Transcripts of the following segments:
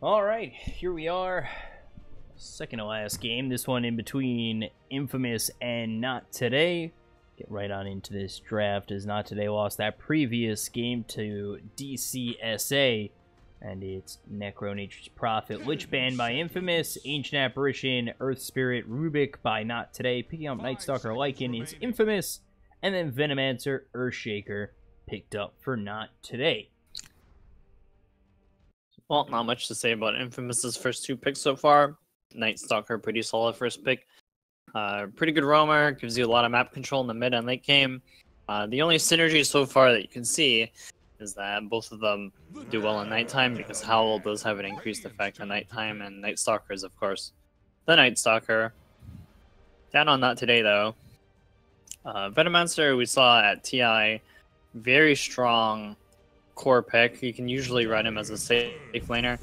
All right, here we are. Second to last game. This one in between Infamous and Not Today. Get right on into this draft as Not Today lost that previous game to DCSA. And it's Necro Nature's Prophet, Lich banned by Infamous, Ancient Apparition, Earth Spirit, Rubik by Not Today, picking up Nightstalker Lycan is Infamous, and then Venomancer, Earthshaker picked up for Not Today. Well, not much to say about Infamous's first two picks so far. Nightstalker, pretty solid first pick. Pretty good roamer, gives you a lot of map control in the mid and late game. The only synergy so far that you can see is that both of them do well in nighttime, because Howl does have an increased effect on nighttime, and Nightstalker is, of course, the Nightstalker. Down on that today, though. Venomancer, we saw at TI, very strong core pick. You can usually run him as a safe laner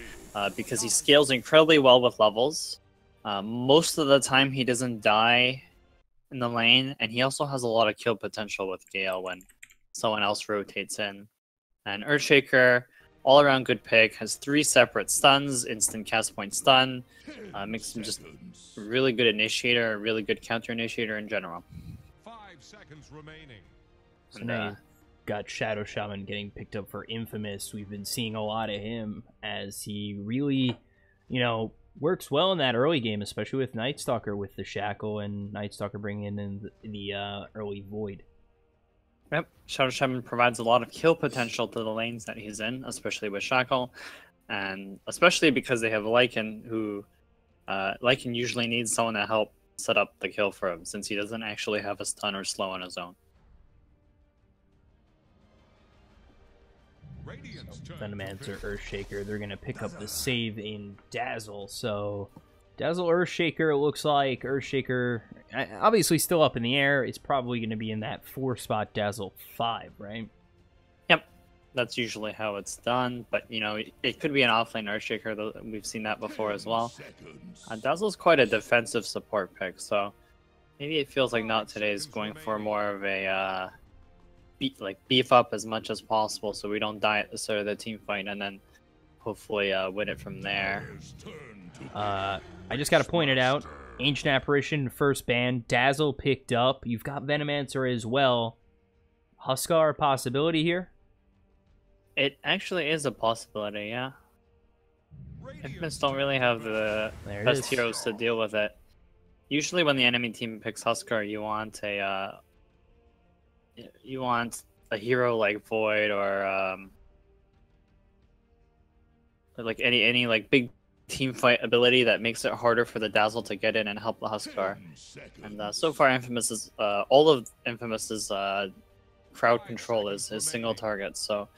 because he scales incredibly well with levels. Most of the time he doesn't die in the lane, and he also has a lot of kill potential with Gale when someone else rotates in. And Earthshaker, all around good pick, has 3 separate stuns, instant cast point stun, makes him just a really good initiator, a really good counter initiator in general. 5 seconds remaining. So now you've got Shadow Shaman getting picked up for Infamous. We've been seeing a lot of him as he really, works well in that early game, especially with Nightstalker with the Shackle and Nightstalker bringing in the early Void. Yep, Shadow Shaman provides a lot of kill potential to the lanes that he's in, especially with Shackle, and especially because they have Lycan, who Lycan usually needs someone to help set up the kill for him, since he doesn't actually have a stun or slow on his own. Venomancer, Earthshaker, they're going to pick up the save in Dazzle. So, Dazzle, Earthshaker, it looks like. Earthshaker, obviously still up in the air. It's probably going to be in that 4-spot Dazzle 5, right? Yep, that's usually how it's done. But, it could be an offlane Earthshaker, though. We've seen that before as well. Dazzle's quite a defensive support pick, so maybe it feels like Not Today is going for more of a... beef up as much as possible so we don't die at the start of the team fight, and then hopefully win it from there. I just got to point it out. Ancient Apparition, first ban. Dazzle picked up. You've got Venomancer as well. Huskar, a possibility here? It actually is a possibility, yeah. Infamous don't really have the best heroes to deal with it. Usually when the enemy team picks Huskar, you want a hero like Void or like any like big team fight ability that makes it harder for the Dazzle to get in and help the Huskar. And so far, Infamous is all of Infamous's crowd control is single targets, so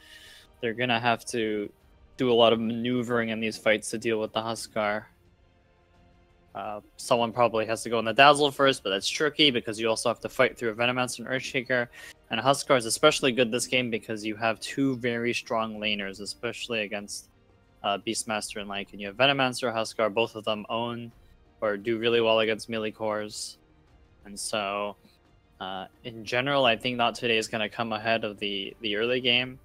they're gonna have to do a lot of maneuvering in these fights to deal with the Huskar. Someone probably has to go in the Dazzle first, but that's tricky because you also have to fight through a Venomancer and Earthshaker. And Huskar is especially good this game because you have 2 very strong laners, especially against Beastmaster and Lycan. You have Venomancer, Huskar, both of them own or do really well against melee cores. And so, in general, I think Not Today is going to come ahead of the early game.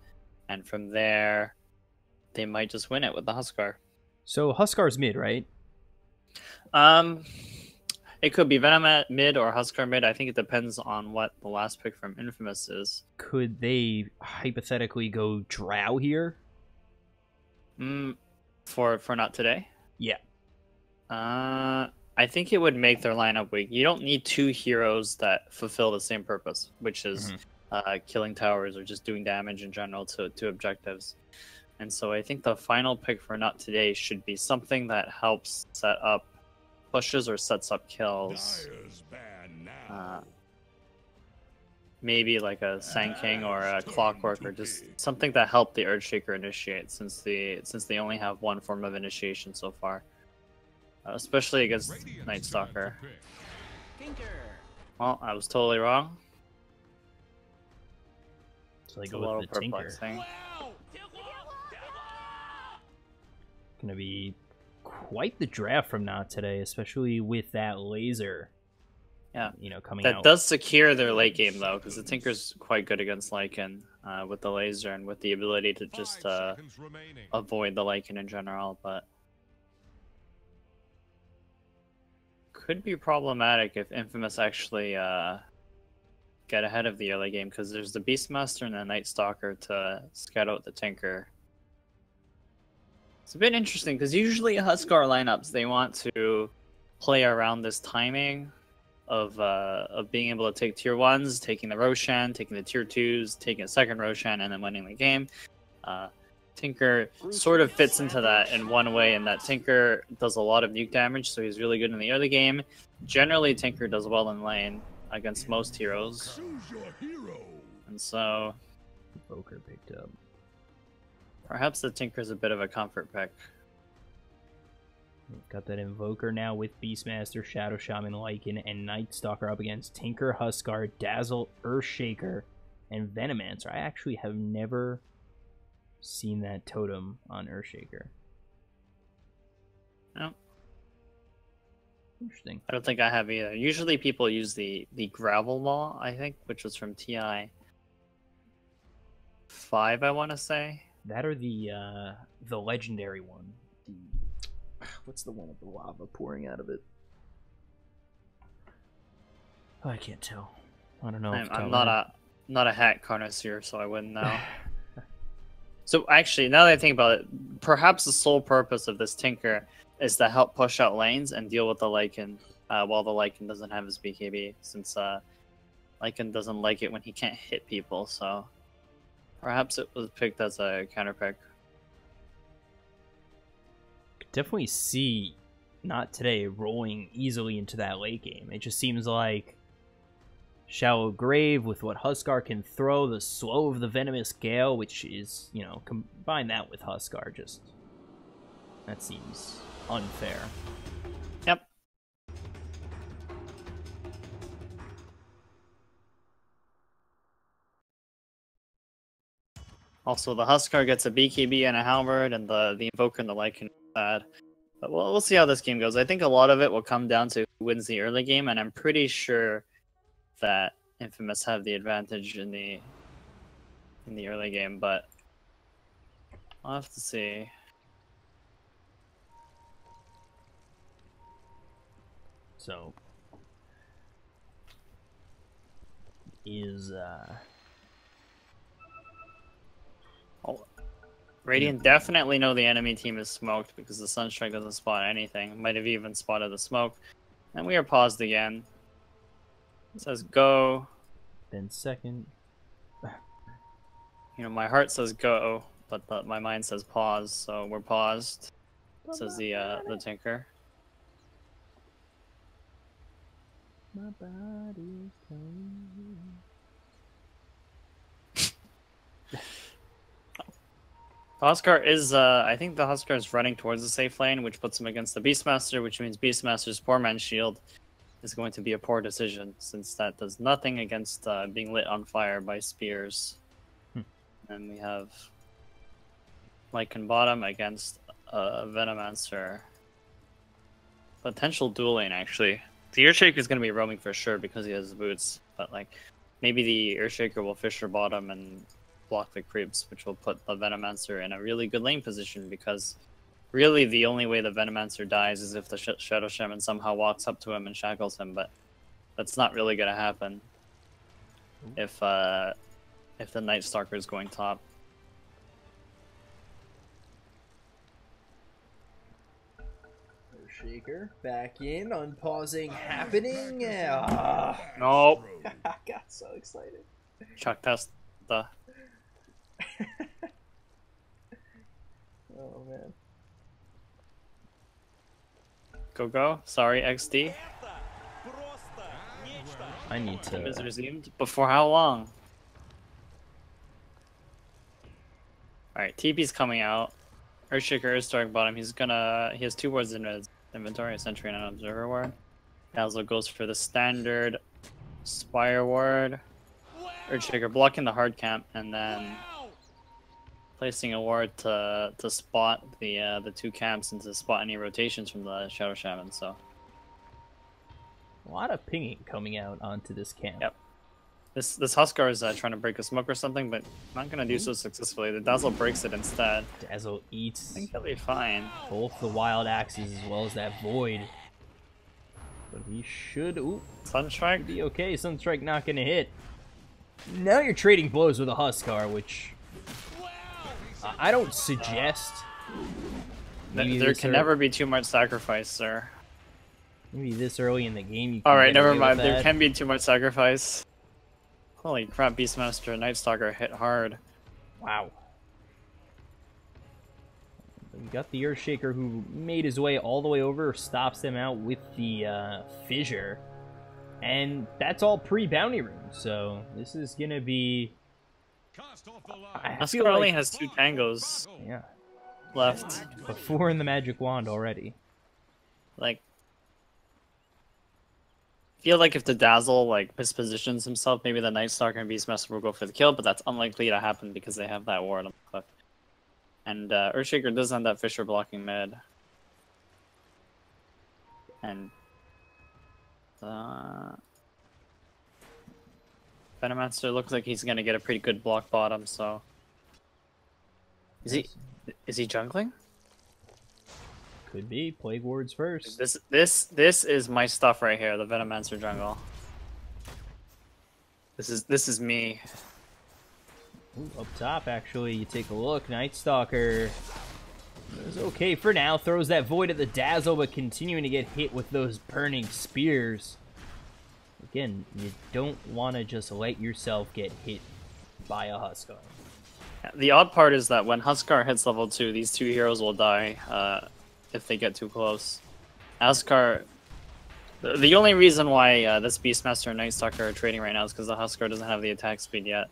And from there, they might just win it with the Huskar. So Huskar's mid, right? It could be Venom at mid or Huskar mid. I think it depends on what the last pick from Infamous is. Could they hypothetically go Drow here? For Not Today? Yeah. I think it would make their lineup weak. You don't need 2 heroes that fulfill the same purpose, which is killing towers or just doing damage in general to objectives. And so I think the final pick for Not Today should be something that helps set up pushes or sets up kills. Maybe like a Sand King or a Clockwork, or just something that helped the Earthshaker initiate, since they only have 1 form of initiation so far, especially against Nightstalker. Well, I was totally wrong. So they go with the Tinker. Gonna be quite the draft from Not Today, especially with that laser. Yeah, coming out. That does secure their late game though, because the Tinker's quite good against Lycan with the laser and with the ability to just avoid the Lycan in general. But could be problematic if Infamous actually get ahead of the early game, because there's the Beastmaster and the Night Stalker to scout out the Tinker. It's a bit interesting because usually Huskar lineups, they want to play around this timing of being able to take tier 1s, taking the Roshan, taking the tier 2s, taking a second Roshan, and then winning the game. Tinker sort of fits into that in one way, and that Tinker does a lot of nuke damage, so he's really good in the early game. Generally, Tinker does well in lane against most heroes. And so Invoker picked up. Perhaps the Tinker's a bit of a comfort pick. We've got that Invoker now with Beastmaster, Shadow Shaman, Lycan, and Night Stalker up against Tinker, Huskar, Dazzle, Earthshaker, and Venomancer. I actually have never seen that totem on Earthshaker. No. Interesting. I don't think I have either. Usually people use the Gravel Maw, I think, which was from TI 5, I want to say. That or the legendary one. What's the one with the lava pouring out of it? Oh, I can't tell. I don't know. I'm not a hat connoisseur, so I wouldn't know. So actually, now that I think about it, perhaps the sole purpose of this Tinker is to help push out lanes and deal with the Lycan, while the Lycan doesn't have his BKB, since Lycan doesn't like it when he can't hit people, so perhaps it was picked as a counter pick. Definitely see Not Today rolling easily into that late game. It just seems like Shallow Grave with what Huskar can throw, the slow of the Venomous Gale, which is, you know, combine that with Huskar, just that seems unfair. Yep. Also, the Huskar gets a BKB and a Halberd, and the Invoker and the Lycan bad. But we'll see how this game goes. I think a lot of it will come down to who wins the early game, and I'm pretty sure that Infamous have the advantage in the early game, but I'll have to see. So is Radiant definitely know the enemy team is smoked because the Sunstrike doesn't spot anything. Might have even spotted the smoke. And we are paused again. It says go. then second. You know, my heart says go, but my mind says pause, so we're paused. Says the Tinker. My body's coming. Huskar is, I think the Huskar is running towards the safe lane, which puts him against the Beastmaster, which means Beastmaster's poor man's shield is going to be a poor decision, since that does nothing against being lit on fire by spears. And we have Lycan bottom against Venomancer. Potential dual lane, actually. The Earthshaker is going to be roaming for sure because he has boots, but like maybe the Earthshaker will Fisher bottom and block the creeps, which will put the Venomancer in a really good lane position, because really the only way the Venomancer dies is if the Shadow Shaman somehow walks up to him and shackles him, but that's not really going to happen if the Night Stalker is going top. Shaker back in, unpausing happening. Nope. I got so excited. Chuck test the. Oh man. Go. Sorry, XD. I need to. Is resumed. Before how long? Alright, TP's coming out. Earthshaker is starting bottom. He has 2 wards in his inventory, a sentry and an observer ward. Dazzle goes for the standard Spire ward. Earthshaker blocking the hard camp and then placing a ward to spot the 2 camps and to spot any rotations from the Shadow Shaman. So a lot of pinging coming out onto this camp. Yep. This Huskar is trying to break a smoke or something, but not going to do so successfully. The Dazzle breaks it instead. Dazzle eats I think he'll be fine. both the wild axes as well as that void. But he should, ooh, Sunstrike? be okay. Sunstrike not gonna hit. Now you're trading blows with a Huskar, which I don't suggest. There can never be too much sacrifice, sir. Maybe this early in the game you can Alright, get away never with mind. There that. can be too much sacrifice. Holy crap, Beastmaster and Night Stalker hit hard. Wow. We got the Earthshaker who made his way all the way over, stops them out with the Fissure. And that's all pre-bounty room, so this is gonna be... I feel Huskar only like... has 2 tangos Yeah, left. but 4 in the Magic Wand already. Like, feel like if the Dazzle like mispositions himself, maybe the Night Stalker and Beastmaster will go for the kill, but that's unlikely to happen because they have that ward on the cliff. And Earthshaker does have that Fissure blocking mid. And Venomancer looks like he's gonna get a pretty good block bottom, so is he jungling? Could be. Plague Wards first. This is my stuff right here, the Venomancer jungle. This is me. Ooh, up top, actually, you take a look. Night Stalker is okay for now. Throws that Void at the Dazzle, but continuing to get hit with those burning spears. Again, you don't want to just let yourself get hit by a Huskar. The odd part is that when Huskar hits level 2, these 2 heroes will die if they get too close. Huskar... The only reason why this Beastmaster and Night Stalker are trading right now is because the Huskar doesn't have the attack speed yet.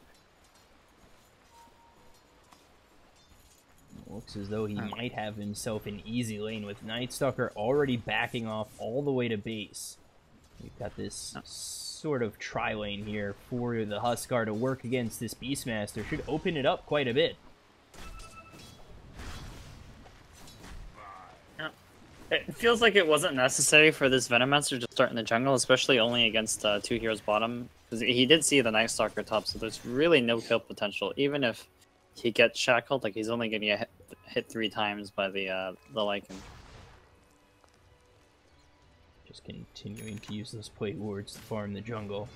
Looks as though he might have himself an easy lane with Night Stalker already backing off all the way to base. We've got this sort of tri-lane here for the Huskar to work against this Beastmaster. Should open it up quite a bit. It feels like it wasn't necessary for this Venomancer to start in the jungle, especially only against 2 heroes bottom. Because he did see the Night Stalker top, so there's really no kill potential. Even if he gets shackled, like he's only going to get hit 3 times by the Lycan. Just continuing to use those Plague Wards to farm the jungle.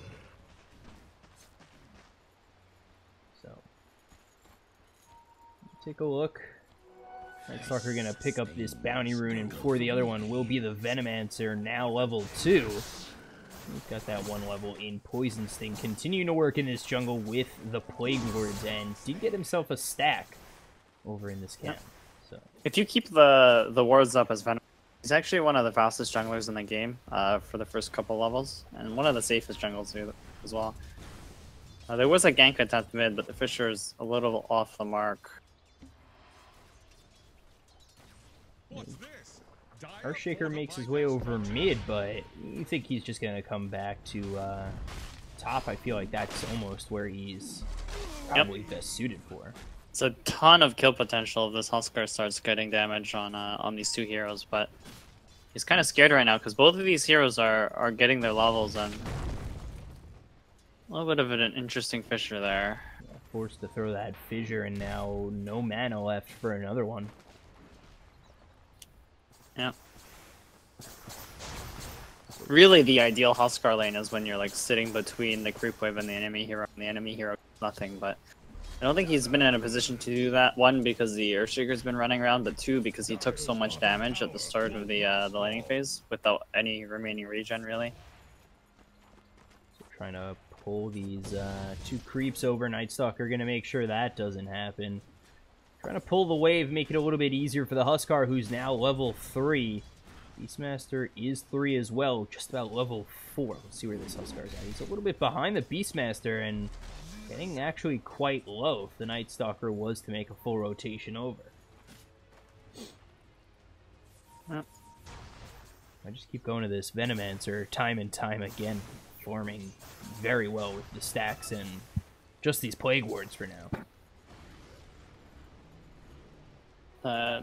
So, take a look. Night Stalker gonna pick up this bounty rune, and for the other one will be the Venomancer, now level 2. We've got that 1 level in Poison Sting, continuing to work in this jungle with the Plague Wards, and did get himself a stack over in this camp. So, if you keep the wards up as Venom, he's actually one of the fastest junglers in the game for the first couple levels, and one of the safest junglers as well. There was a gank attempt mid, but the Fissure is a little off the mark. Earthshaker makes his way over mid, but you think he's just gonna come back to top. I feel like that's almost where he's probably best suited for. It's a ton of kill potential if this Huskar starts getting damage on these 2 heroes, but he's kind of scared right now because both of these heroes are getting their levels, and a little bit of an interesting Fissure there. Yeah, forced to throw that Fissure, and now no mana left for another one. Yeah. Really, the ideal Huskar lane is when you're like sitting between the creep wave and the enemy hero, and the enemy hero does nothing. But I don't think he's been in a position to do that. 1, because the Earthshaker's been running around, but 2, because he took so much damage at the start of the laning phase without any remaining regen, really. So trying to pull these 2 creeps over. Night Stalker gonna make sure that doesn't happen. Trying to pull the wave, make it a little bit easier for the Huskar, who's now level 3. Beastmaster is 3 as well, just about level 4. Let's see where this Huskar is at. He's a little bit behind the Beastmaster and getting actually quite low if the Night Stalker was to make a full rotation over. Yep. I just keep going to this Venomancer time and time again, farming very well with the stacks and just these Plague Wards for now.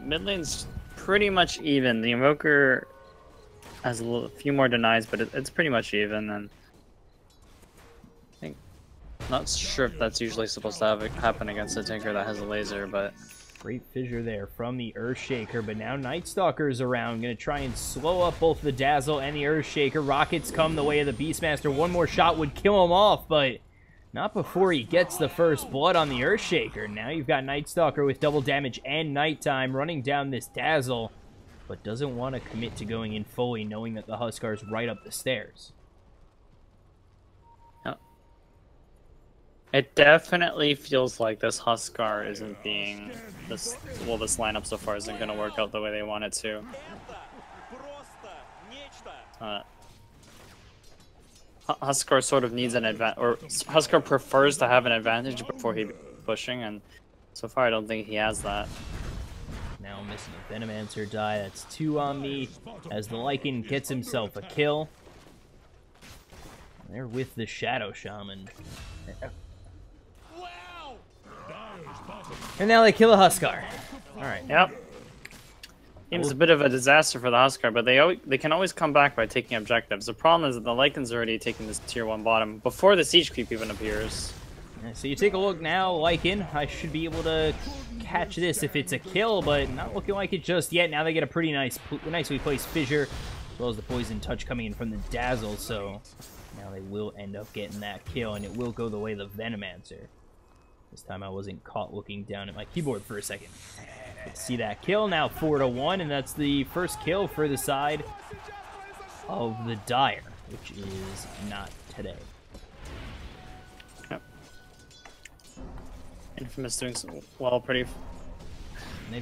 Mid lane's pretty much even. The Invoker has a few more denies, but it's pretty much even. And I think, not sure if that's usually supposed to happen against a tanker that has a laser, but Great fissure there from the Earthshaker, but now Night Stalker's around. Going to try and slow up both the Dazzle and the Earthshaker. Rockets come the way of the Beastmaster. One more shot would kill him off, but not before he gets the first blood on the Earthshaker. Now you've got Night Stalker with double damage and Nighttime running down this Dazzle, but doesn't want to commit to going in fully, knowing that the Huskar's right up the stairs. It definitely feels like this Huskar isn't being this lineup so far isn't going to work out the way they want it to. Huskar sort of needs an advantage, or Huskar prefers to have an advantage before he pushing, and so far I don't think he has that. Now missing a Venomancer die. That's 2 on me as the Lycan gets himself a kill. They're with the Shadow Shaman. And now they kill a Huskar. Alright. Yep. Seems a bit of a disaster for the Huskar, but they can always come back by taking objectives. The problem is that the Lycan's already taking this tier 1 bottom before the siege creep even appears. Yeah, so you take a look now, Lycan. I should be able to catch this if it's a kill, but not looking like it just yet. Now they get a pretty nicely placed fissure, as well as the poison touch coming in from the Dazzle, so now they will end up getting that kill, and it will go the way of the Venomancer. This time I wasn't caught looking down at my keyboard for a second. See that kill, now 4-1, and that's the first kill for the side of the Dire, which is not today. Yep. Infamous doing well,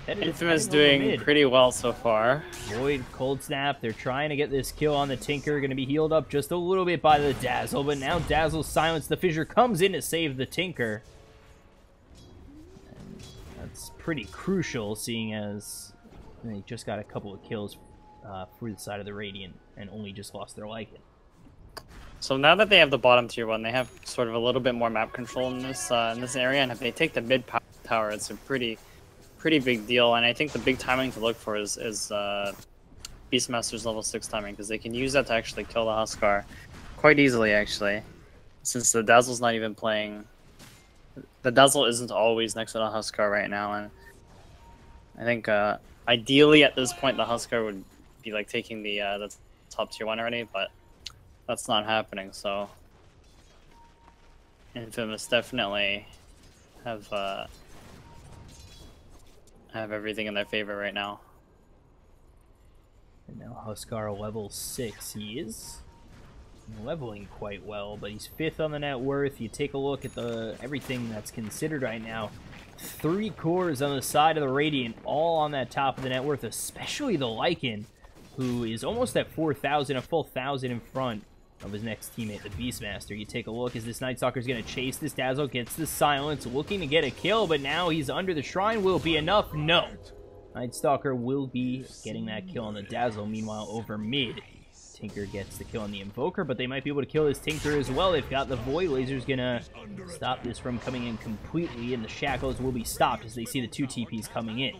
Infamous doing pretty well so far. Void, Cold Snap, they're trying to get this kill on the Tinker, going to be healed up just a little bit by the Dazzle, but now Dazzle's silenced. The Fissure comes in to save the Tinker. It's pretty crucial, seeing as they just got a couple of kills for the side of the Radiant and only just lost their Lycan. So now that they have the bottom tier 1, they have sort of a little bit more map control in this area, and if they take the mid tower, it's a pretty big deal. And I think the big timing to look for is Beastmaster's level 6 timing, because they can use that to actually kill the Huskar quite easily, actually, since the Dazzle's not even playing. The Dazzle isn't always next to the Huskar right now, and I think ideally at this point the Huskar would be like taking the top tier 1 already, but that's not happening. So Infamous definitely have everything in their favor right now. And now Huskar level 6. He is leveling quite well, but he's 5th on the net worth. You take a look at everything that's considered right now. 3 cores on the side of the Radiant, all on that top of the net worth, especially the Lycan, who is almost at 4,000, a full 1,000 in front of his next teammate, the Beastmaster. You take a look as this Night Stalker's going to chase this Dazzle, gets the silence, looking to get a kill, but now he's under the shrine. Will it be enough? No. Night Stalker will be getting that kill on the Dazzle. Meanwhile, over mid, Tinker gets the kill on the Invoker, but they might be able to kill this Tinker as well. They've got the Void Laser's gonna stop this from coming in completely, and the Shackles will be stopped as they see the 2 TPs coming in.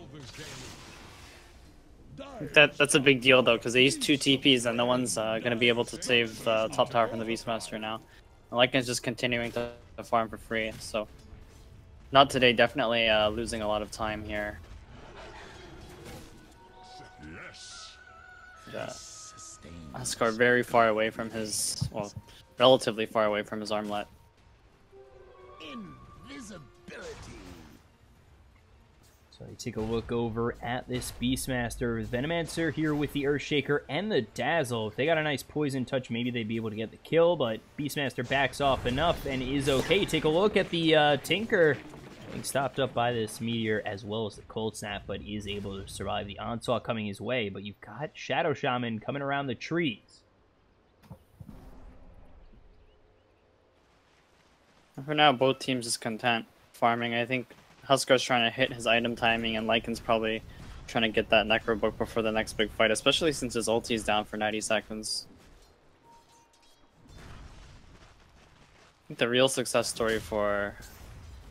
That's a big deal, though, because they use 2 TPs, and no one's gonna be able to save the top tower from the Beastmaster now. Lycan's just continuing to farm for free, so not today. Definitely losing a lot of time here. Huskar very far away from his, well, relatively far away from his armlet. Invisibility. So you take a look over at this Beastmaster. Venomancer here with the Earthshaker and the Dazzle. If they got a nice poison touch, maybe they'd be able to get the kill, but Beastmaster backs off enough and is okay. You take a look at the Tinker being stopped up by this Meteor as well as the Cold Snap, but is able to survive the onslaught coming his way. But you've got Shadow Shaman coming around the trees. For now, both teams is content farming. I think Huskar's trying to hit his item timing, and Lycan's probably trying to get that Necro book before the next big fight, especially since his ulti is down for 90 seconds. I think the real success story for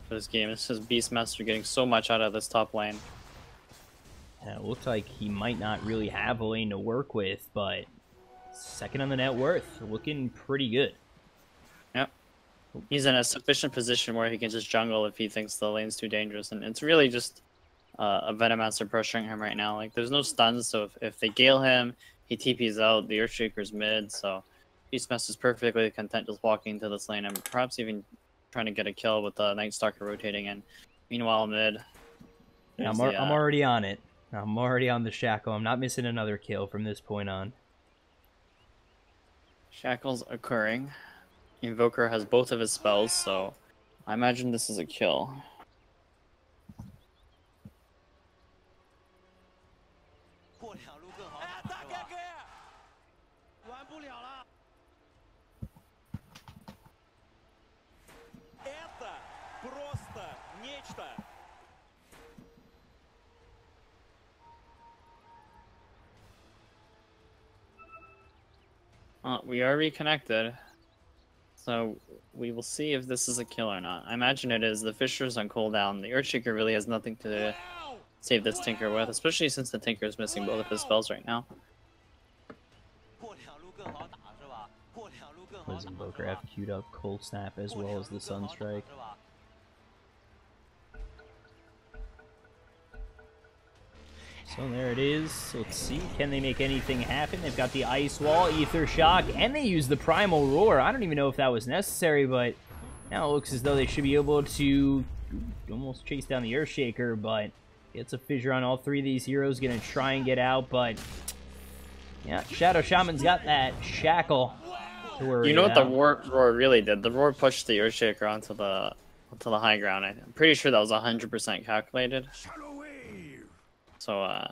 this game is just Beastmaster getting so much out of this top lane. And it looks like he might not really have a lane to work with, but 2nd on the net worth, looking pretty good. Yep. He's in a sufficient position where he can just jungle if he thinks the lane's too dangerous, and it's really just a Venomancer pressuring him right now. Like, there's no stuns, so if they gale him, he TP's out. The Earthshaker's mid, so Beastmaster is perfectly content just walking into this lane and perhaps even trying to get a kill with the Night Stalker rotating in. Meanwhile, mid. Yeah, I'm already on it. I'm already on the Shackle. I'm not missing another kill from this point on. Shackle's occurring. Invoker has both of his spells, so I imagine this is a kill. We are reconnected, so we will see if this is a kill or not. I imagine it is. The Fisher's on cooldown. The Earthshaker really has nothing to save this Tinker with, especially since the Tinker is missing both of his spells right now. Does Invoker have queued up Cold Snap as well as the Sunstrike? So there it is. Let's see. Can they make anything happen? They've got the Ice Wall, Ether Shock, and they use the Primal Roar. I don't even know if that was necessary, but now it looks as though they should be able to almost chase down the Earthshaker, but gets a fissure on all three of these heroes. Gonna try and get out, but yeah, Shadow Shaman's got that Shackle. You know what the Roar really did? The Roar pushed the Earthshaker onto the high ground. I'm pretty sure that was 100% calculated. So,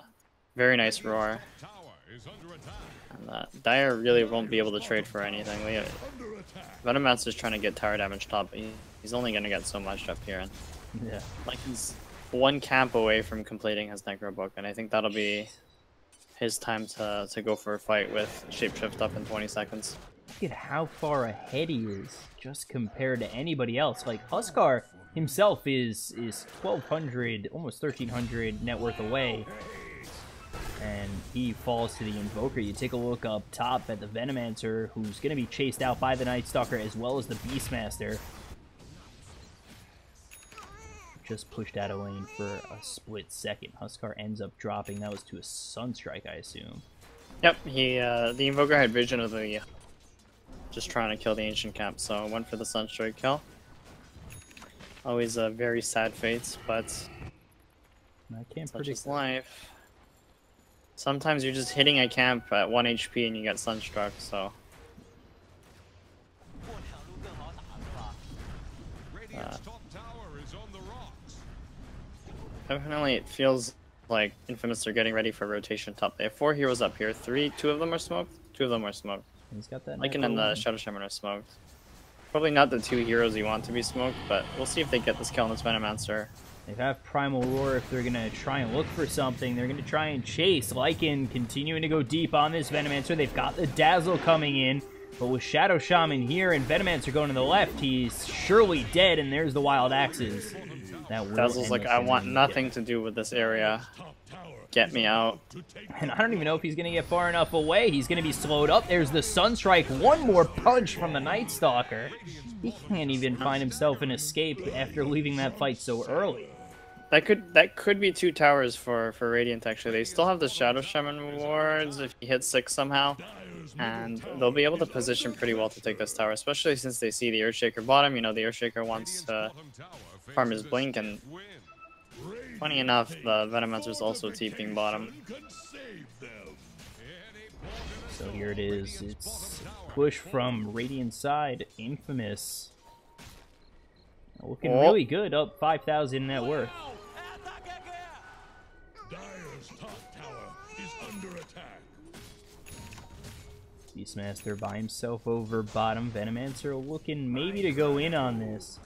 very nice Roar. And Dire really won't be able to trade for anything. Venomancer's trying to get tower damage top. He's only going to get so much up here. And, yeah. Like, he's one camp away from completing his Necro Book, and I think that'll be his time to go for a fight with Shapeshift up in 20 seconds. Look at how far ahead he is, just compared to anybody else. Like, Huskar himself is 1,200, almost 1,300 net worth away, and he falls to the Invoker. You take a look up top at the Venomancer, who's going to be chased out by the Night Stalker as well as the Beastmaster. Just pushed out of lane for a split second. Huskar ends up dropping. That was to a Sunstrike, I assume. Yep, the Invoker had vision of the just trying to kill the Ancient Camp, so went for the Sunstrike kill. Always a very sad fate, but I can't such predict is life. Sometimes you're just hitting a camp at 1 HP and you get Sunstruck, so... Definitely it feels like Infamous are getting ready for rotation top. They have 4 heroes up here. 2 of them are smoked, 2 of them are smoked. He's got that. Lycan and the Shadow Shaman are smoked. Probably not the 2 heroes you want to be smoked, but we'll see if they get this kill on this Venomancer. They have Primal Roar if they're going to try and look for something. They're going to try and chase. Lycan continuing to go deep on this Venomancer. They've got the Dazzle coming in, but with Shadow Shaman here and Venomancer going to the left, he's surely dead, and there's the Wild Axes. Dazzle's like, I want nothing to do with this area. Get me out. And I don't even know if he's going to get far enough away. He's going to be slowed up. There's the Sunstrike. One more punch from the Night Stalker. He can't even find himself an escape after leaving that fight so early. That could be 2 towers for Radiant, actually. They still have the Shadow Shaman wards if he hits 6 somehow. And they'll be able to position pretty well to take this tower, especially since they see the Earthshaker bottom. You know, the Earthshaker wants to farm his Blink, and funny enough, the Venomancer's also TPing bottom. So here it is. It's push from Radiant side. Infamous. Looking really good, up 5,000 net worth. Dire's top tower is under attack. Beastmaster by himself over bottom. Venomancer looking maybe to go in on this,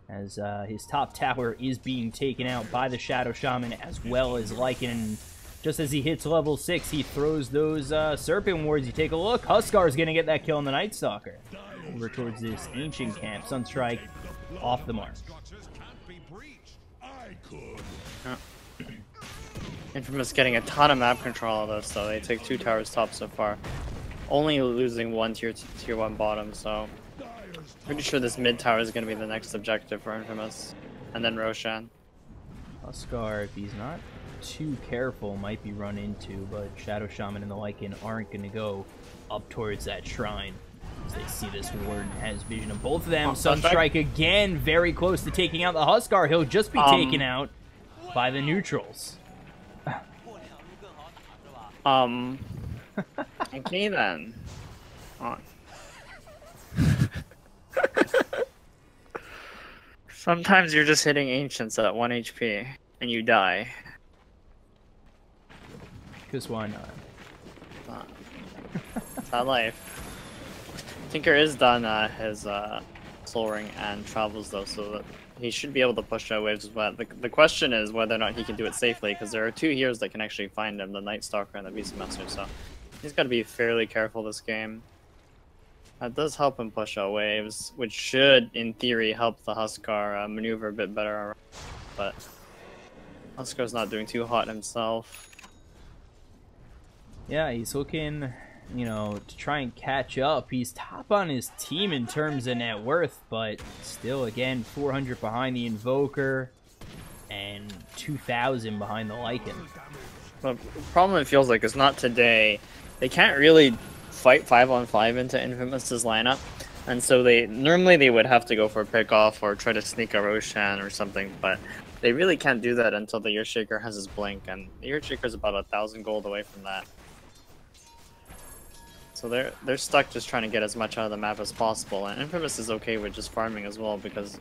as his top tower is being taken out by the Shadow Shaman as well as Lycan. Just as he hits level 6, he throws those Serpent Wards. You take a look, Huskar's going to get that kill on the Night Stalker. Over towards this Ancient Camp. Sunstrike off the mark. Infamous getting a ton of map control of this, though. They take 2 towers top so far. Only losing 1 tier 1 bottom, so pretty sure this mid tower is going to be the next objective for Infamous. And then Roshan. Huskar, if he's not too careful, might be run into, but Shadow Shaman and the Lycan aren't going to go up towards that shrine. As they see this Warden has vision of both of them. Sunstrike again, very close to taking out the Huskar. He'll just be taken out by the neutrals. Okay then. Sometimes you're just hitting Ancients at 1 HP, and you die. Because why not? It's not life. Tinker is done his Soul Ring and travels though, so that he should be able to push out waves as well. The question is whether or not he can do it safely, because there are 2 heroes that can actually find him, the Night Stalker and the Beastmaster, so he's got to be fairly careful this game. That does help him push out waves, which should, in theory, help the Huskar maneuver a bit better, but Huskar's not doing too hot himself. Yeah, he's looking, you know, to try and catch up. He's top on his team in terms of net worth, but still, again, 400 behind the Invoker and 2,000 behind the Lycan. The problem, it feels like, is not today. They can't really fight 5-on-5 into Infamous's lineup, and so normally they would have to go for a pick-off or try to sneak a Roshan or something, but they really can't do that until the Earthshaker has his blink, and the Earthshaker's about 1,000 gold away from that. So they're stuck just trying to get as much out of the map as possible, and Infamous is okay with just farming as well, because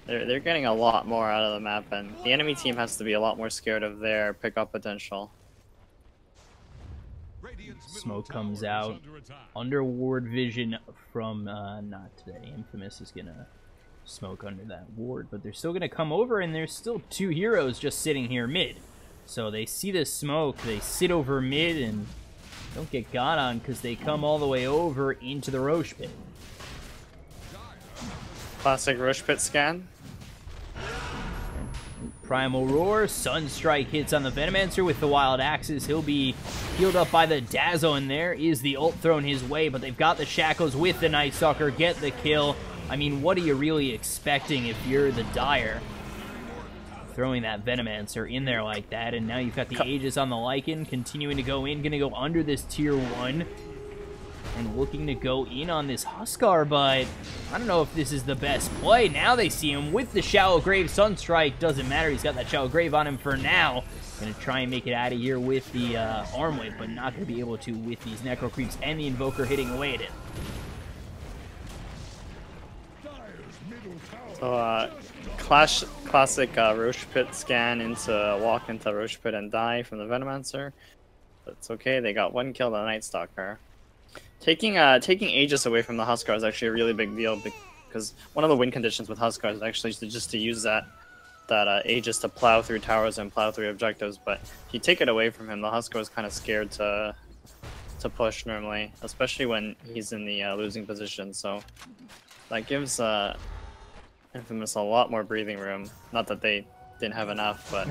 they're getting a lot more out of the map, and the enemy team has to be a lot more scared of their pick-up potential. Smoke comes out under ward vision from not today. Infamous is gonna smoke under that ward, but they're still gonna come over, and there's still 2 heroes just sitting here mid. So they see this smoke, they sit over mid and don't get got on because they come all the way over into the Rosh pit. Classic Rosh pit scan. Primal Roar, Sunstrike hits on the Venomancer with the Wild Axes. He'll be healed up by the Dazzle, and there is the ult thrown his way, but they've got the Shackles with the Night Stalker, get the kill. I mean, what are you really expecting if you're the Dire? Throwing that Venomancer in there like that, and now you've got the Aegis on the Lycan, continuing to go in, gonna go under this tier 1. And looking to go in on this Huskar, but I don't know if this is the best play. Now they see him with the Shallow Grave. Sunstrike doesn't matter. He's got that Shallow Grave on him for now. Going to try and make it out of here with the arm wave, but not going to be able to with these Necro Creeps and the Invoker hitting away at it. So, classic Rosh pit scan into walk into Rosh pit and die from the Venomancer. But it's okay. They got 1 kill on the Night Stalker. Taking Aegis away from the Huskar is actually a really big deal, because one of the win conditions with Huskar is actually just to use that Aegis to plow through towers and plow through objectives. But if you take it away from him, the Huskar is kind of scared to push normally, especially when he's in the losing position. So that gives Infamous a lot more breathing room. Not that they didn't have enough, but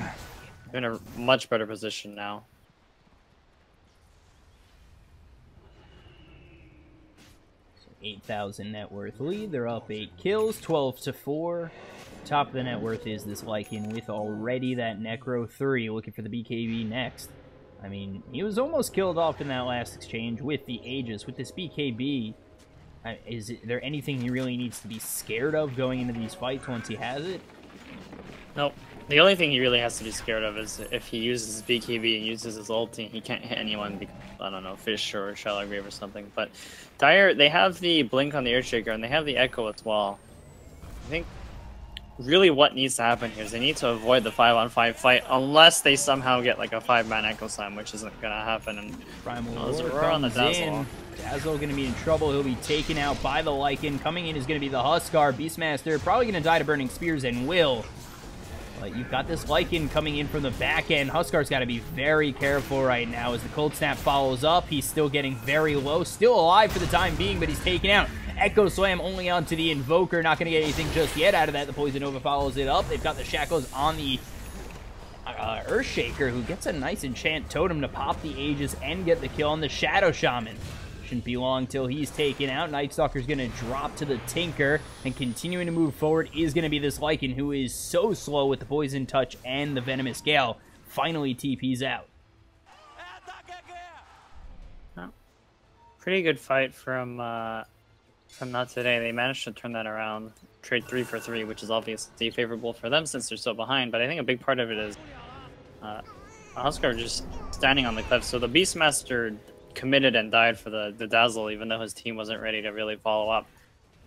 they're in a much better position now. 8,000 net worth lead. They're up 8 kills, 12-4. Top of the net worth is this Lycan with already that Necro 3, looking for the BKB next. I mean, he was almost killed off in that last exchange with the Aegis. With this BKB, is there anything he really needs to be scared of going into these fights once he has it? Nope. The only thing he really has to be scared of is if he uses his BKB and uses his ulti, he can't hit anyone because, I don't know, Fish or Shallow Grave or something. But Dire, they have the Blink on the Earthshaker, and they have the Echo as well. I think really what needs to happen here is they need to avoid the 5-on-5 fight unless they somehow get like a 5-man Echo Slam, which isn't going to happen. And Primal Roar on the Dazzle. Dazzle going to be in trouble. He'll be taken out by the Lycan. Coming in is going to be the Huskar. Beastmaster probably going to die to Burning Spears and will. But you've got this Lycan coming in from the back end. Huskar's got to be very careful right now as the Cold Snap follows up. He's still getting very low. Still alive for the time being, but he's taken out. Echo Slam only onto the Invoker. Not going to get anything just yet out of that. The Poison Nova follows it up. They've got the Shackles on the Earthshaker, who gets a nice Enchant Totem to pop the Aegis and get the kill on the Shadow Shaman. Shouldn't be long till he's taken out. Night Stalker's going to drop to the Tinker, and continuing to move forward is going to be this Lycan, who is so slow with the Poison Touch and the Venomous Gale. Finally TP's out. Oh. Pretty good fight from NoT today. They managed to turn that around, trade 3 for 3, which is obviously favorable for them since they're so behind, but I think a big part of it is Huskar just standing on the cliff. So the Beastmaster committed and died for the Dazzle, even though his team wasn't ready to really follow up.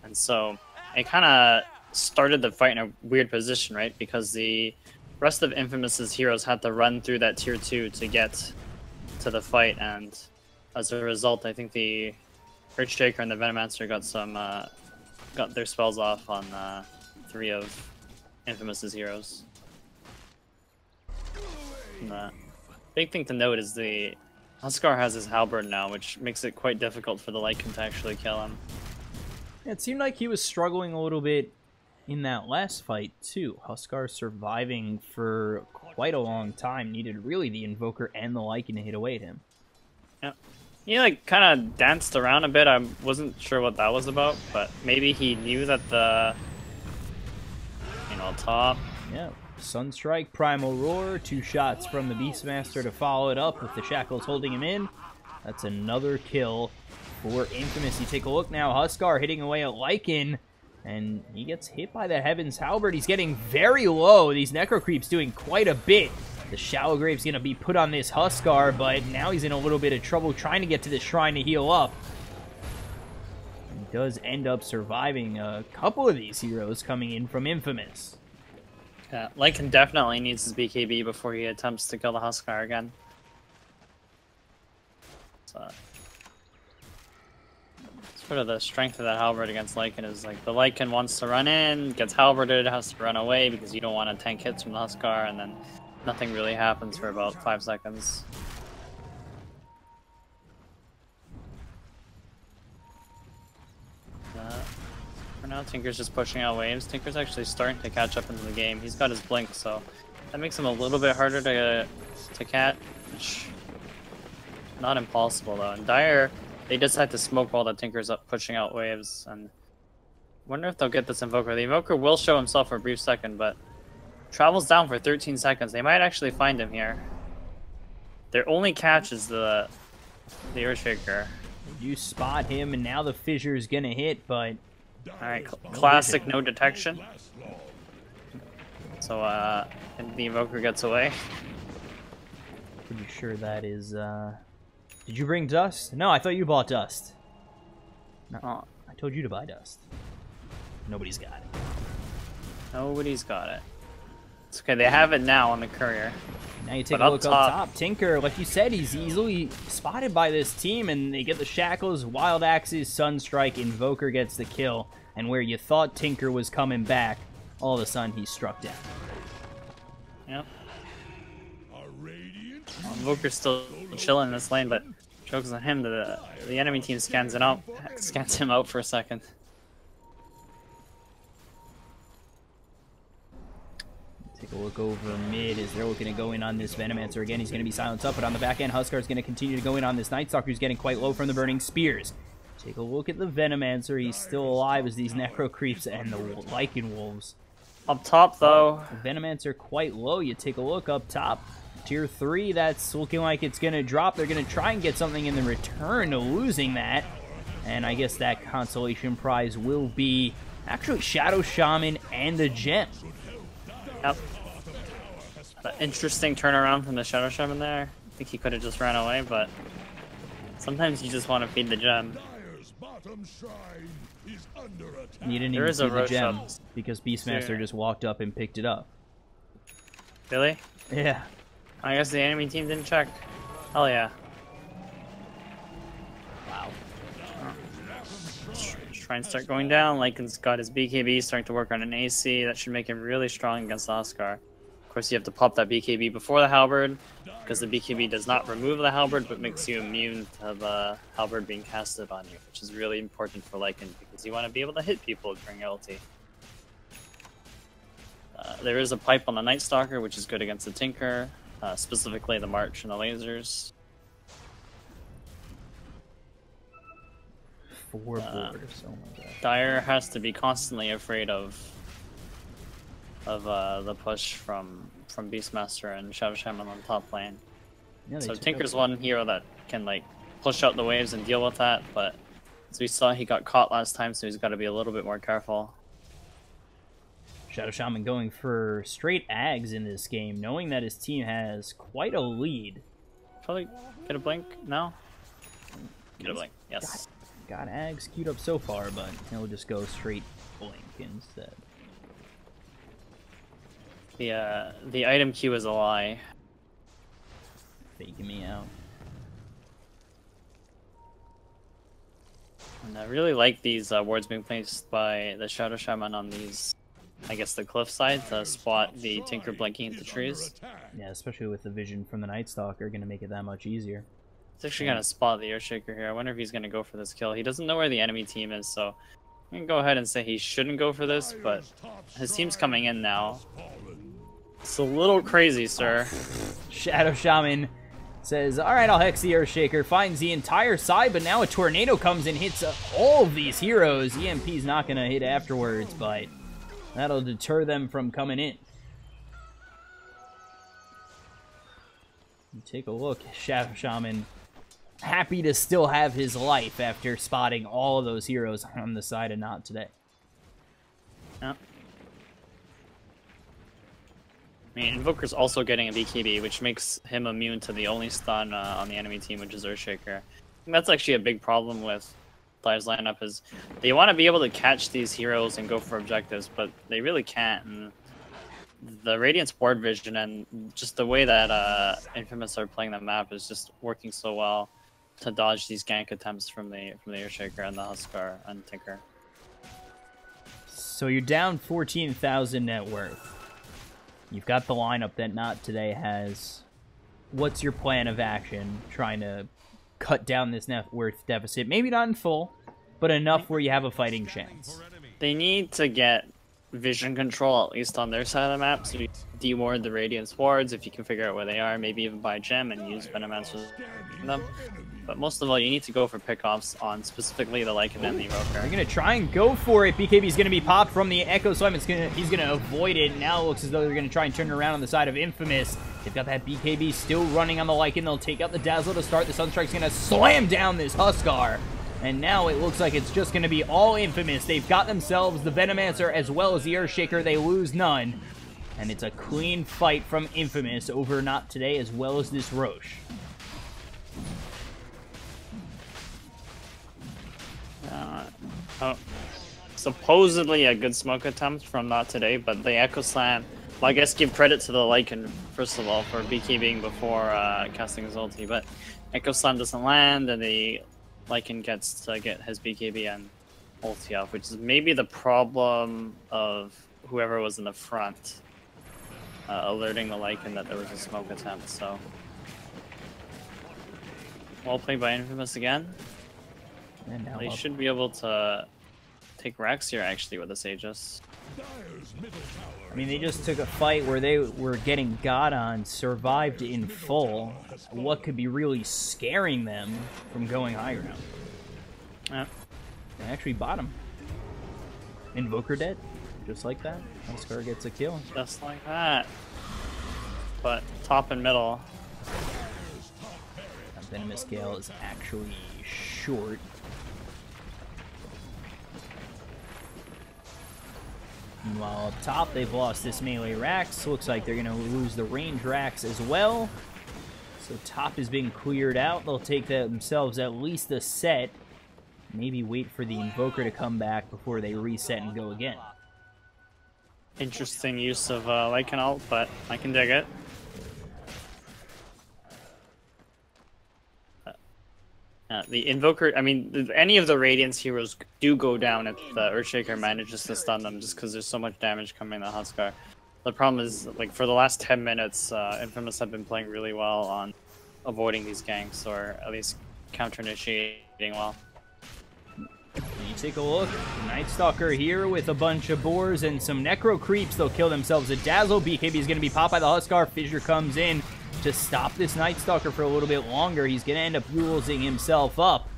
And so it kind of started the fight in a weird position, right? Because the rest of Infamous's heroes had to run through that tier 2 to get to the fight, and as a result, I think the Earthshaker and the Venomancer got their spells off on 3 of Infamous's heroes. And the big thing to note is the Huskar has his halberd now, which makes it quite difficult for the Lycan to actually kill him. It seemed like he was struggling a little bit in that last fight, too. Huskar surviving for quite a long time. Needed really the Invoker and the Lycan to hit away at him. Yeah. He, like, kind of danced around a bit. I wasn't sure what that was about, but maybe he knew that the, top. Yeah. Sunstrike, Primal Roar, 2 shots from the Beastmaster to follow it up with the Shackles holding him in. That's another kill for Infamous. You take a look now, Huskar hitting away at Lycan, and he gets hit by the Heaven's Halberd. He's getting very low. These Necro Creeps doing quite a bit. The Shallow Grave's going to be put on this Huskar, but now he's in a little bit of trouble trying to get to the shrine to heal up. He does end up surviving a couple of these heroes coming in from Infamous. Yeah, Lycan definitely needs his BKB before he attempts to kill the Huskar again. So, sort of the strength of that halberd against Lycan is like the Lycan wants to run in, gets halberded, has to run away because you don't want to tank hits from the Huskar, and then nothing really happens for about 5 seconds. For now, Tinker's just pushing out waves. Tinker's actually starting to catch up into the game. He's got his blink, so that makes him a little bit harder to catch. Not impossible though. And Dire, they decide to smoke while the Tinker's up pushing out waves, and wonder if they'll get this Invoker. The Invoker will show himself for a brief second, but travels down for 13 seconds. They might actually find him here. Their only catch is the Earthshaker. You spot him, and now the Fissure's gonna hit, but alright, classic no detection. So, and the Invoker gets away. Pretty sure that is, Did you bring dust? No, I thought you bought dust. No, Oh. I told you to buy dust. Nobody's got it. Nobody's got it. It's okay, they have it now on the courier. Now you take But a look up top. Tinker, like you said, he's easily spotted by this team, and they get the Shackles, Wild Axes, Sunstrike, Invoker gets the kill. And where you thought Tinker was coming back, all of a sudden he's struck down. Yep. Invoker's still chilling in this lane, but jokes on him. The enemy team scans him out for a second. Take a look over mid as they're looking to go in on this Venomancer again. He's going to be silenced up, but on the back end, Huskar's going to continue to go in on this Night Stalker, who's getting quite low from the Burning Spears. Take a look at the Venomancer. He's still alive as these Necro Creeps and the Lycan Wolves. Up top, though. The Venomancer quite low. You take a look up top. Tier 3, that's looking like it's going to drop. They're going to try and get something in the return to losing that. And I guess that consolation prize will be actually Shadow Shaman and a gem. Yep. An interesting turnaround from the Shadow Shaman there. I think he could have just ran away, but sometimes you just want to feed the gem. You didn't even see the gem because Beastmaster just walked up and picked it up. Really? Yeah. I guess the enemy team didn't check. Hell yeah. Wow. Try and start going down. Lycan's got his BKB, starting to work on an AC. That should make him really strong against the Huskar. Of course, you have to pop that BKB before the Halberd, because the BKB does not remove the Halberd, but makes you immune to the Halberd being casted on you, which is really important for Lycan, because you want to be able to hit people during ulti. There is a pipe on the Night Stalker, which is good against the Tinker, specifically the March and the lasers. 4 boars. Oh my god. Dire has to be constantly afraid of the push from Beastmaster and Shadow Shaman on the top lane. Yeah, So Tinker's one hero that can like push out the waves and deal with that, but as we saw, he got caught last time, so he's got to be a little bit more careful. Shadow Shaman going for straight Ags in this game, knowing that his team has quite a lead. Probably get a blink? No? Get a blink, yes. Got Ags queued up so far, but he'll just go straight blink instead. The item queue is a lie. Faking me out. And I really like these wards being placed by the Shadow Shaman on these, I guess, the cliff side to spot the Tinker blinking into trees. Yeah, especially with the vision from the Night Stalker, gonna make it that much easier. He's actually gonna spot the Earthshaker here. I wonder if he's gonna go for this kill. He doesn't know where the enemy team is, so I'm gonna go ahead and say he shouldn't go for this, but his team's coming in now. It's a little crazy, sir. Shadow Shaman says, alright, I'll Hex the Earthshaker, finds the entire side, but now a Tornado comes and hits all of these heroes. EMP's not gonna hit afterwards, but that'll deter them from coming in. Take a look, Shadow Shaman happy to still have his life after spotting all of those heroes on the side of NoT today. Yeah. I mean, Invoker's also getting a BKB, which makes him immune to the only stun on the enemy team, which is Earthshaker. I think that's actually a big problem with Dive's lineup, is they want to be able to catch these heroes and go for objectives, but they really can't. And the Radiant's board vision and just the way that Infamous are playing the map is just working so well to dodge these gank attempts from the Earthshaker and the Huskar and Tinker. So you're down 14,000 net worth. You've got the lineup that NoT today has. What's your plan of action trying to cut down this net worth deficit? Maybe not in full, but enough where you have a fighting chance. They need to get vision control, at least on their side of the map, so you deward the Radiant's wards if you can figure out where they are, maybe even buy a gem and use Venomancer on them. But most of all, you need to go for pickoffs on specifically the Lycan and the Evoker. They're going to try and go for it. BKB's going to be popped from the Echo Slam. He's going to avoid it. Now it looks as though they're going to try and turn it around on the side of Infamous. They've got that BKB still running on the Lycan. They'll take out the Dazzle to start. The Sunstrike's going to slam down this Huskar. And now it looks like it's just going to be all Infamous. They've got themselves the Venomancer as well as the Earthshaker. They lose none. And it's a clean fight from Infamous over NoT today as well as this Roche. Supposedly a good smoke attempt from NoT today, but the Echo Slam, well, I guess give credit to the Lycan, first of all, for BKBing before casting his ulti, but Echo Slam doesn't land, and the Lycan gets to get his BKB and ulti off, which is maybe the problem of whoever was in the front, alerting the Lycan that there was a smoke attempt, so. Well played by Infamous again. And now They should be able to take Rex here, actually, with this Aegis. I mean, they just took a fight where they were getting God on, survived in full. What could be really scaring them from going high ground? Yeah. They actually bought him. Invoker dead, just like that. Huskar gets a kill. Just like that. But top and middle. That Venomous Gale is actually short. Meanwhile, up top, they've lost this melee Rax. Looks like they're going to lose the range Rax as well. So top is being cleared out. They'll take themselves at least a set. Maybe wait for the Invoker to come back before they reset and go again. Interesting use of Lycan ult, but I can dig it. The Invoker, I mean, any of the Radiance heroes do go down if the Earthshaker manages to stun them, just because there's so much damage coming to Huskar. The problem is, like, for the last 10 minutes, Infamous have been playing really well on avoiding these ganks, or at least counter-initiating well. You take a look, the Night Stalker here with a bunch of boars and some Necro Creeps. They'll kill themselves a Dazzle. BKB is going to be popped by the Huskar. Fissure comes in to stop this Night Stalker for a little bit longer. He's going to end up using himself up.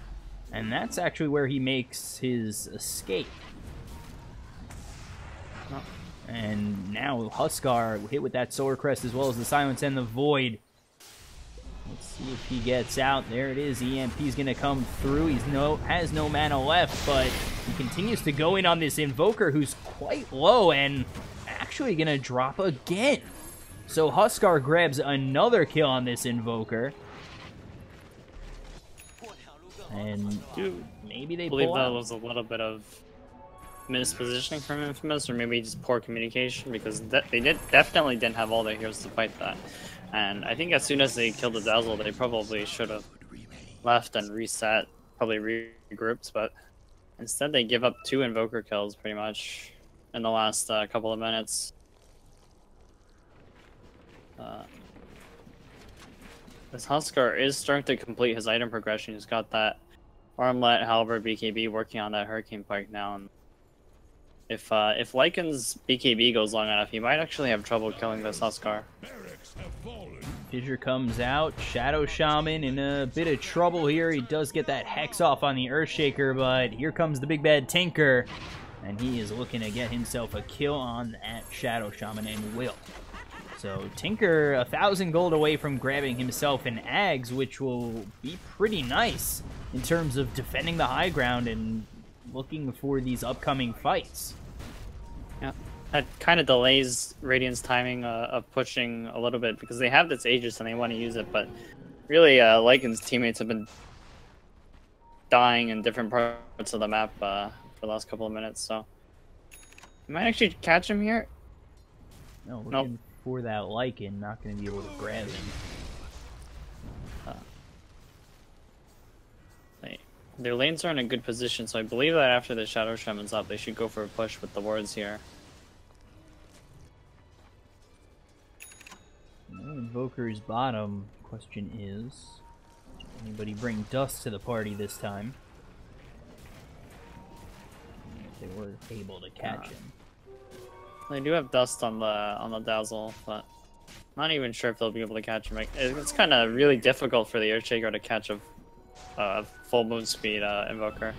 And that's actually where he makes his escape. Oh. And now Huskar hit with that Solar Crest as well as the Silence and the Void. Let's see if he gets out. There it is. EMP's going to come through. Has no mana left, but he continues to go in on this Invoker who's quite low and actually going to drop again. So Huskar grabs another kill on this Invoker. And maybe they believe pull that out. was a little bit of mispositioning from Infamous, or maybe just poor communication, because they definitely didn't have all their heroes to fight that. And I think as soon as they killed the Dazzle, they probably should have left and reset, probably regrouped, but instead they give up 2 Invoker kills pretty much in the last couple of minutes. This Huskar is starting to complete his item progression. He's got that Armlet, Halberd, BKB working on that Hurricane Pike now. And if Lycan's BKB goes long enough, he might actually have trouble killing this Huskar. Fissure comes out. Shadow Shaman in a bit of trouble here. He does get that Hex off on the Earthshaker, but here comes the big bad Tinker. And he is looking to get himself a kill on that Shadow Shaman, and will. So Tinker 1,000 gold away from grabbing himself an Ags, which will be pretty nice in terms of defending the high ground and looking for these upcoming fights. Yeah, that kind of delays Radiant's timing of pushing a little bit, because they have this Aegis and they want to use it, but really Lycan's teammates have been dying in different parts of the map for the last couple of minutes, so you might actually catch him here. No, looking for that Lycan, not going to be able to grab him. Their lanes are in a good position, so I believe that after the Shadow Shaman's up, they should go for a push with the wards here. No Invoker's bottom. Question is, does anybody bring Dust to the party this time? If they were able to catch him. They do have Dust on the Dazzle, but I'm not even sure if they'll be able to catch him. It's kind of really difficult for the Earthshaker to catch a full move speed Invoker.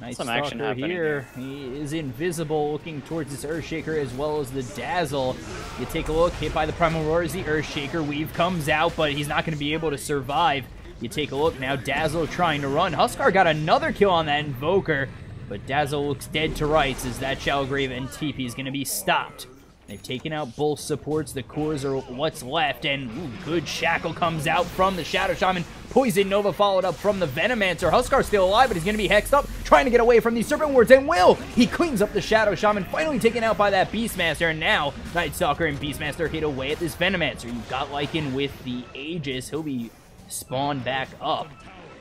Nice Some action happening here. He is invisible, looking towards this Earthshaker as well as the Dazzle. You take a look, hit by the Primal Roar as the Earthshaker. Weave comes out, but he's not going to be able to survive. You take a look now, Dazzle trying to run. Huskar got another kill on that Invoker, but Dazzle looks dead to rights as that Shallowgrave and TP is going to be stopped. They've taken out both supports. The cores are what's left, and good Shackle comes out from the Shadow Shaman. Poison Nova followed up from the Venomancer. Huskar's still alive, but he's going to be hexed up, trying to get away from these Serpent Wards, and will! He cleans up the Shadow Shaman, finally taken out by that Beastmaster, and now Night Stalker and Beastmaster hit away at this Venomancer. You've got Lycan with the Aegis. He'll be spawned back up.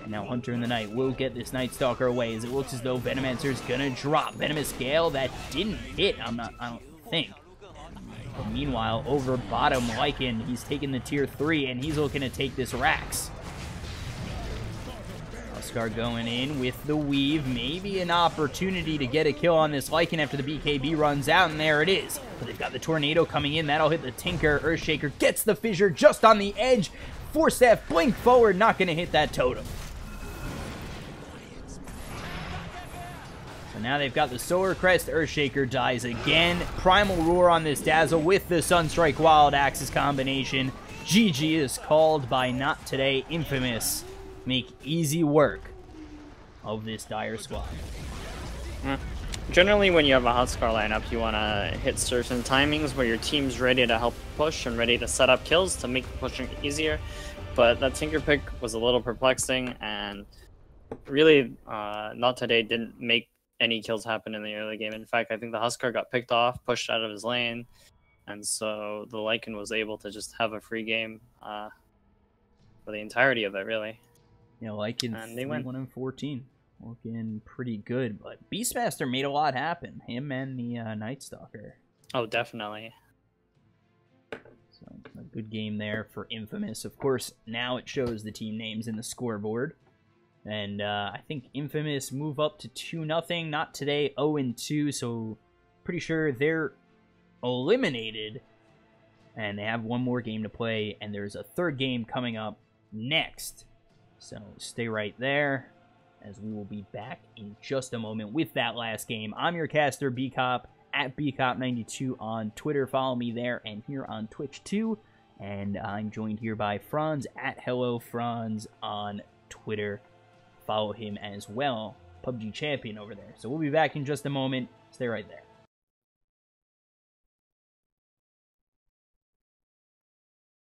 And now Hunter in the Night will get this Night Stalker away, as it looks as though Venomancer's going to drop. Venomous Gale, that didn't hit, I don't think. But meanwhile, over bottom, Lycan, he's taking the tier 3, and he's looking to take this Rax. Huskar going in with the Weave. Maybe an opportunity to get a kill on this Lycan after the BKB runs out, and there it is. But they've got the Tornado coming in. That'll hit the Tinker. Earthshaker gets the Fissure just on the edge. Force Staff, blink forward, not going to hit that Totem. So now they've got the Solar Crest. Earthshaker dies again. Primal Roar on this Dazzle with the Sunstrike Wild Axis combination. GG is called by NoT Today. Infamous make easy work of this dire squad. Generally, when you have a Huskar lineup, you want to hit certain timings where your team's ready to help push and ready to set up kills to make pushing easier. But that Tinker pick was a little perplexing, and really, NoT Today didn't make any kills happen in the early game. In fact, I think the Huskar got picked off, pushed out of his lane, and so the Lycan was able to just have a free game for the entirety of it, really. Yeah, Lycan And they went 1-14. Looking pretty good, but Beastmaster made a lot happen. Him and the Night Stalker. Oh, definitely. So, a good game there for Infamous. Of course, now it shows the team names in the scoreboard. And I think Infamous move up to 2-0. NoT Today 0-2, so pretty sure they're eliminated. And they have one more game to play, and there's a third game coming up next. So stay right there. as we will be back in just a moment with that last game. I'm your caster, Bcop, at Bcop92 on Twitter. Follow me there and here on Twitch too. And I'm joined here by Franz at Hello Franz on Twitter. Follow him as well. PUBG champion over there. So we'll be back in just a moment. Stay right there.